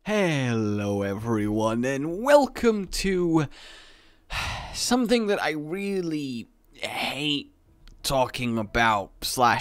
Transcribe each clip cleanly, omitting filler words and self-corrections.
Hello everyone, and welcome to something that I really hate talking about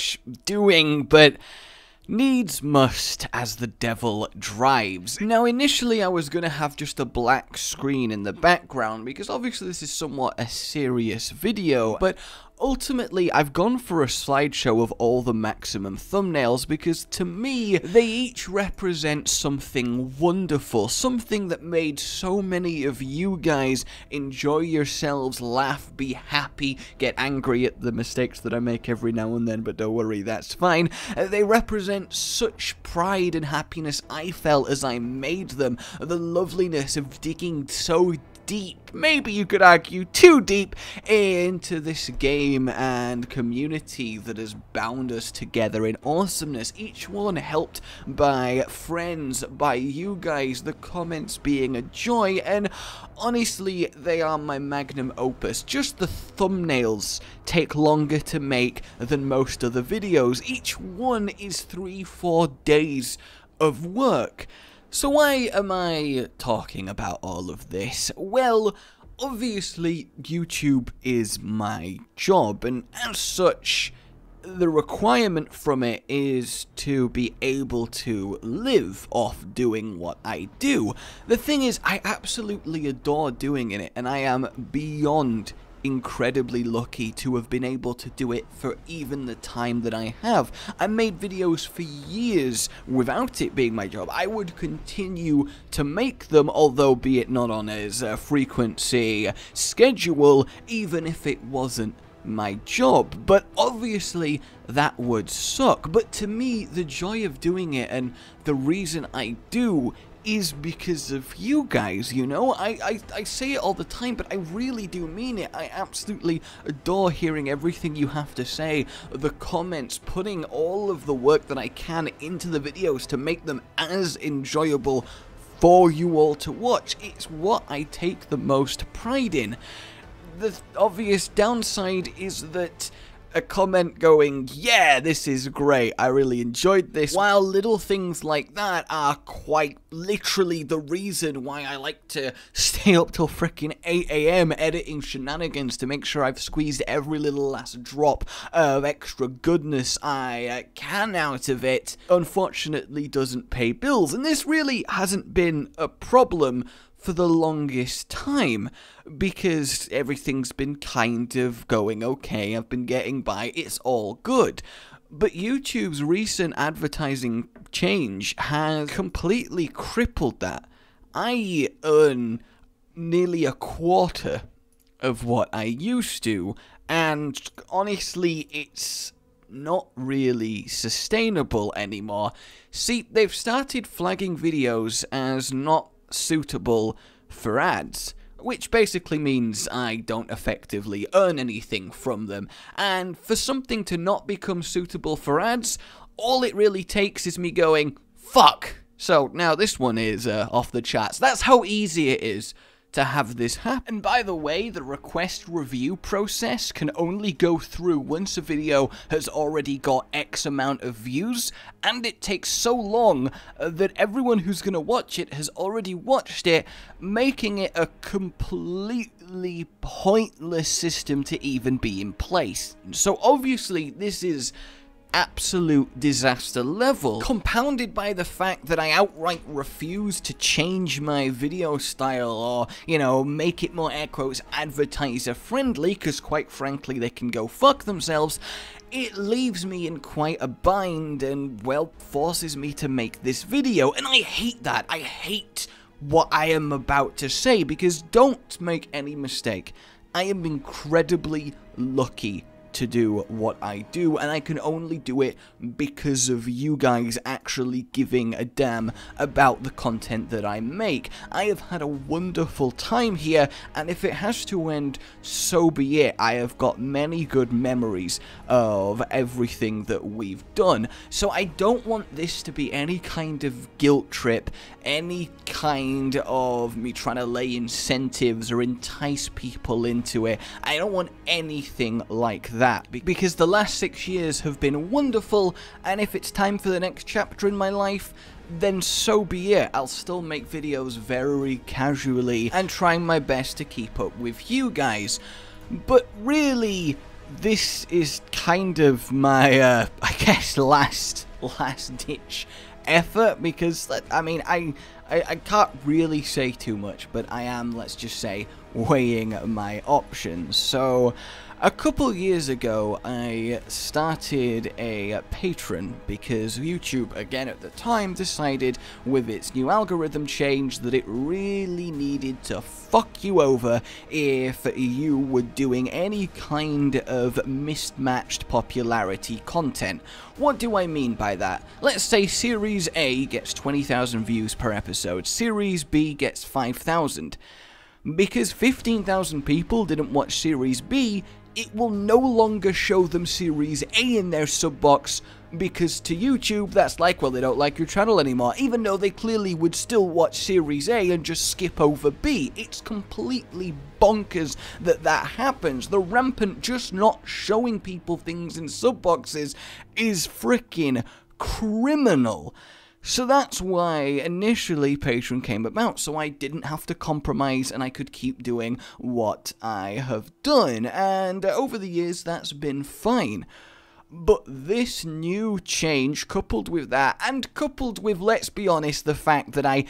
/ doing, but needs must as the devil drives. Now initially I was gonna have just a black screen in the background because obviously this is somewhat a serious video, but ultimately, I've gone for a slideshow of all the maximum thumbnails because to me, they each represent something wonderful, something that made so many of you guys enjoy yourselves, laugh, be happy, get angry at the mistakes that I make every now and then, but don't worry, that's fine. They represent such pride and happiness I felt as I made them, the loveliness of digging so deep, maybe you could argue too deep, into this game and community that has bound us together in awesomeness, each one helped by friends, by you guys, the comments being a joy, and honestly, they are my magnum opus. Just the thumbnails take longer to make than most other videos. Each one is 3-4 days of work. So why am I talking about all of this? Well, obviously YouTube is my job, and as such, the requirement from it is to be able to live off doing what I do. The thing is, I absolutely adore doing it, and I am beyond incredibly lucky to have been able to do it for even the time that I have. I made videos for years without it being my job. I would continue to make them, although be it not on as a frequency schedule, even if it wasn't my job. But obviously that would suck. But to me, the joy of doing it and the reason I do is because of you guys, you know? I say it all the time, but I really do mean it. I absolutely adore hearing everything you have to say, the comments, putting all of the work that I can into the videos to make them as enjoyable for you all to watch. It's what I take the most pride in. The obvious downside is that a comment going, yeah, this is great, I really enjoyed this, while little things like that are quite literally the reason why I like to stay up till frickin' 8 AM editing shenanigans to make sure I've squeezed every little last drop of extra goodness I can out of it, unfortunately doesn't pay bills. And this really hasn't been a problem for the longest time, because everything's been kind of going okay, I've been getting by, it's all good. But YouTube's recent advertising change has completely crippled that. I earn nearly a quarter of what I used to, and honestly, it's not really sustainable anymore. See, they've started flagging videos as not suitable for ads, which basically means I don't effectively earn anything from them. And for something to not become suitable for ads, all it really takes is me going, fuck. So now this one is off the charts. That's how easy it is to have this happen. And by the way, the request review process can only go through once a video has already got X amount of views, and it takes so long that everyone who's gonna watch it has already watched it, making it a completely pointless system to even be in place. So obviously this is absolute disaster level, compounded by the fact that I outright refuse to change my video style or, you know, make it more air quotes advertiser friendly, because quite frankly they can go fuck themselves. It leaves me in quite a bind and, well, forces me to make this video, and I hate that. I hate what I am about to say, because don't make any mistake, I am incredibly lucky to do what I do, and I can only do it because of you guys actually giving a damn about the content that I make. I have had a wonderful time here, and if it has to end, so be it. I have got many good memories of everything that we've done, so I don't want this to be any kind of guilt trip, any kind of me trying to lay incentives or entice people into it. I don't want anything like that. Because the last 6 years have been wonderful, and if it's time for the next chapter in my life, then so be it. I'll still make videos very casually and trying my best to keep up with you guys. But really, this is kind of my, I guess, last ditch effort, because, I mean, I can't really say too much, but I am, let's just say, weighing my options. So, a couple years ago, I started a Patreon because YouTube, again at the time, decided with its new algorithm change that it really needed to fuck you over if you were doing any kind of mismatched popularity content. What do I mean by that? Let's say Series A gets 20,000 views per episode, Series B gets 5,000. Because 15,000 people didn't watch Series B, it will no longer show them Series A in their sub box, because to YouTube, that's like, well, they don't like your channel anymore, even though they clearly would still watch Series A and just skip over B. It's completely bonkers that that happens. The rampant just not showing people things in sub boxes is freaking criminal. So that's why initially Patreon came about, so I didn't have to compromise and I could keep doing what I have done, and over the years that's been fine. But this new change, coupled with that, and coupled with, let's be honest, the fact that I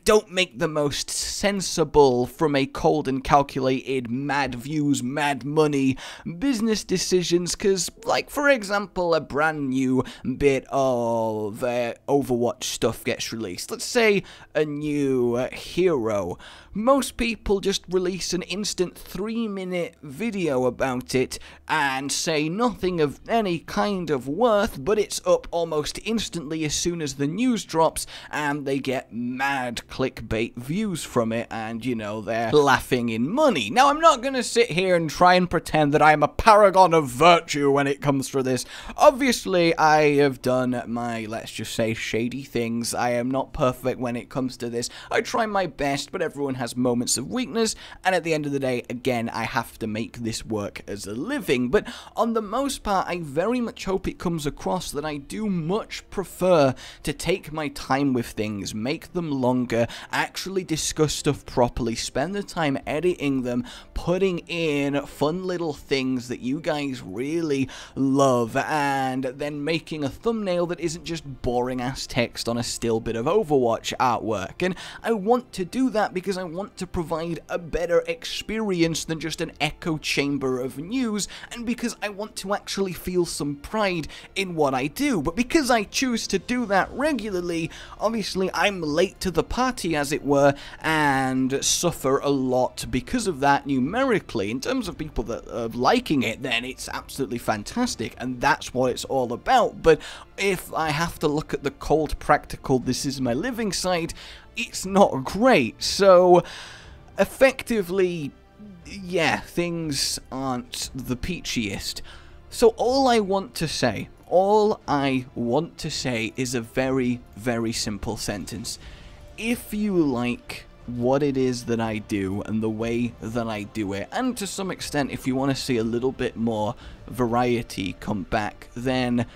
don't make the most sensible, from a cold and calculated, mad views, mad money business decisions, because, like, for example, a brand new bit of Overwatch stuff gets released. Let's say a new hero. Most people just release an instant 3-minute video about it and say nothing of any kind of worth, but it's up almost instantly as soon as the news drops, and they get mad clickbait views from it, and, you know, they're laughing in money. Now, I'm not gonna sit here and try and pretend that I'm a paragon of virtue when it comes to this. Obviously, I have done my, let's just say, shady things. I am not perfect when it comes to this. I try my best, but everyone has moments of weakness, and at the end of the day, again, I have to make this work as a living. But on the most part, I very much hope it comes across that I do much prefer to take my time with things, make them longer, actually discuss stuff properly, spend the time editing them, putting in fun little things that you guys really love, and then making a thumbnail that isn't just boring ass text on a still bit of Overwatch artwork. And I want to do that because I want to provide a better experience than just an echo chamber of news, and because I want to actually feel some pride in what I do. But because I choose to do that regularly, obviously I'm late to the party, as it were, and suffer a lot because of that numerically. In terms of people that are liking it, then it's absolutely fantastic, and that's what it's all about. But if I have to look at the cold, practical, this is my living side, it's not great. So, effectively, yeah, things aren't the peachiest. So all I want to say is a very, very simple sentence. If you like what it is that I do and the way that I do it, and to some extent if you want to see a little bit more variety come back, then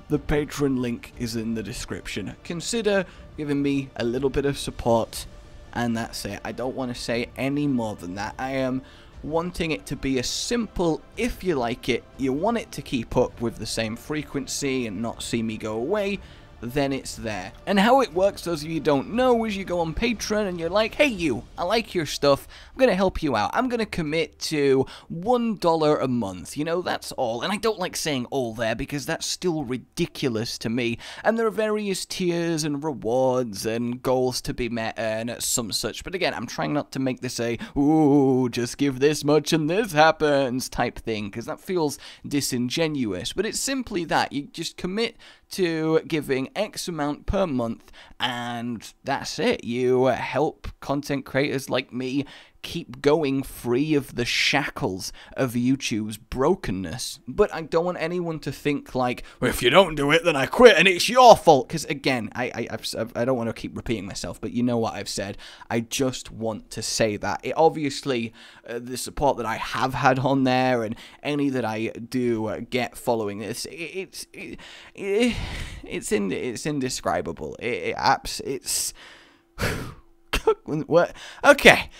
the Patreon link is in the description. Consider giving me a little bit of support, and that's it. I don't want to say any more than that. I am wanting it to be a simple, if you like it, you want it to keep up with the same frequency and not see me go away, then it's there. And how it works, those of you who don't know, is you go on Patreon and you're like, hey you, I like your stuff, I'm gonna help you out, I'm gonna commit to $1 a month, you know, that's all. And I don't like saying all there because that's still ridiculous to me, and there are various tiers and rewards and goals to be met and some such, but again, I'm trying not to make this a, ooh, just give this much and this happens type thing, because that feels disingenuous. But it's simply that, you just commit to giving X amount per month, and that's it. You help content creators like me keep going free of the shackles of YouTube's brokenness. But I don't want anyone to think like, well, if you don't do it, then I quit and it's your fault. Because again, I don't want to keep repeating myself, but you know what I've said. I just want to say that. Obviously, the support that I have had on there and any that I do get following this, it's indescribable. It's what? Okay.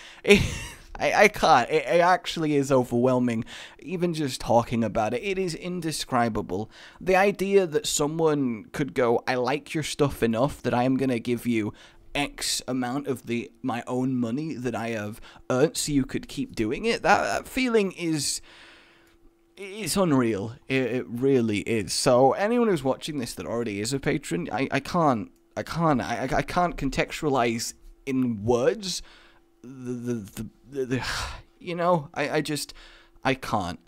I can't. It actually is overwhelming. Even just talking about it, it is indescribable. The idea that someone could go, I like your stuff enough that I am going to give you X amount of my own money that I have earned so you could keep doing it, that feeling is... it's unreal. It really is. So anyone who's watching this that already is a patron, I can't contextualize in words you know, I can't.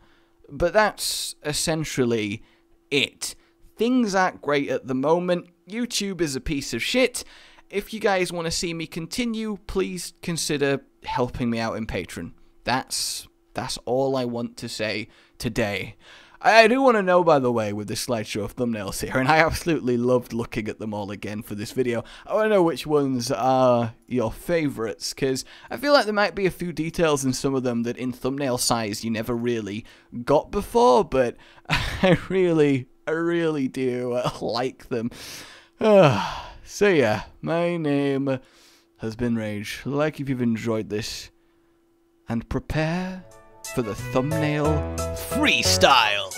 But that's essentially it. Things aren't great at the moment. YouTube is a piece of shit. If you guys want to see me continue, please consider helping me out in Patreon. That's all I want to say today. I do want to know, by the way, with this slideshow of thumbnails here, and I absolutely loved looking at them all again for this video. I want to know which ones are your favourites, because I feel like there might be a few details in some of them that in thumbnail size you never really got before, but I really do like them. So yeah, my name has been Rage. Like if you've enjoyed this, and prepare for the thumbnail freestyle.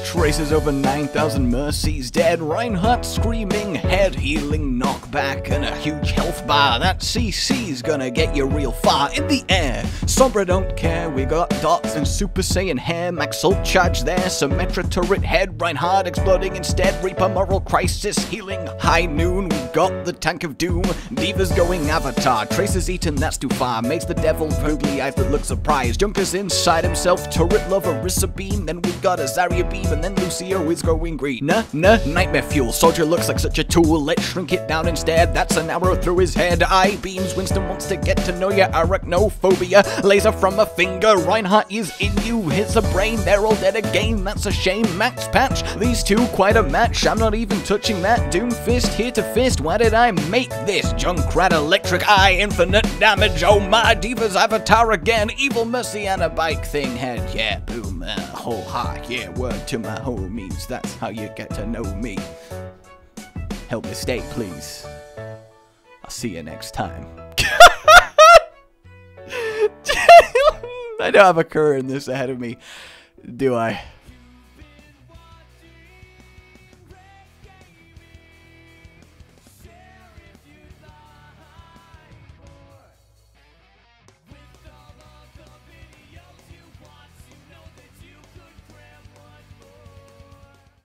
Traces over 9,000 mercies dead, Reinhardt screaming, head healing knockback, and a huge health bar. That CC's gonna get you real far in the air. Sombra don't care, we got dots and Super Saiyan hair, Max Ult charge there, Symmetra turret head, Reinhardt exploding instead, Reaper moral crisis healing, high noon, we got the tank of doom, Diva's going avatar, Traces eaten, that's too far, makes the devil rudely eyes that look surprised, Junker's inside himself, turret lover, Rissa beam, then we got a Zarya beam, and then Lucio is going green. Nightmare fuel. Soldier looks like such a tool. Let's shrink it down instead. That's an arrow through his head. Eye beams. Winston wants to get to know ya. Arachnophobia. Laser from a finger. Reinhardt is in you. Hits a brain. They're all dead again. That's a shame. Max Patch. These two quite a match. I'm not even touching that. Doomfist here to fist. Why did I make this? Junkrat Electric Eye. Infinite damage. Oh my. Diva's avatar again. Evil Mercy and a bike thing head. Yeah. Boom. Whole heart. Yeah. Word to my homies, that's how you get to know me. Help me stay, please. I'll see you next time. I don't have a career in this ahead of me, do I?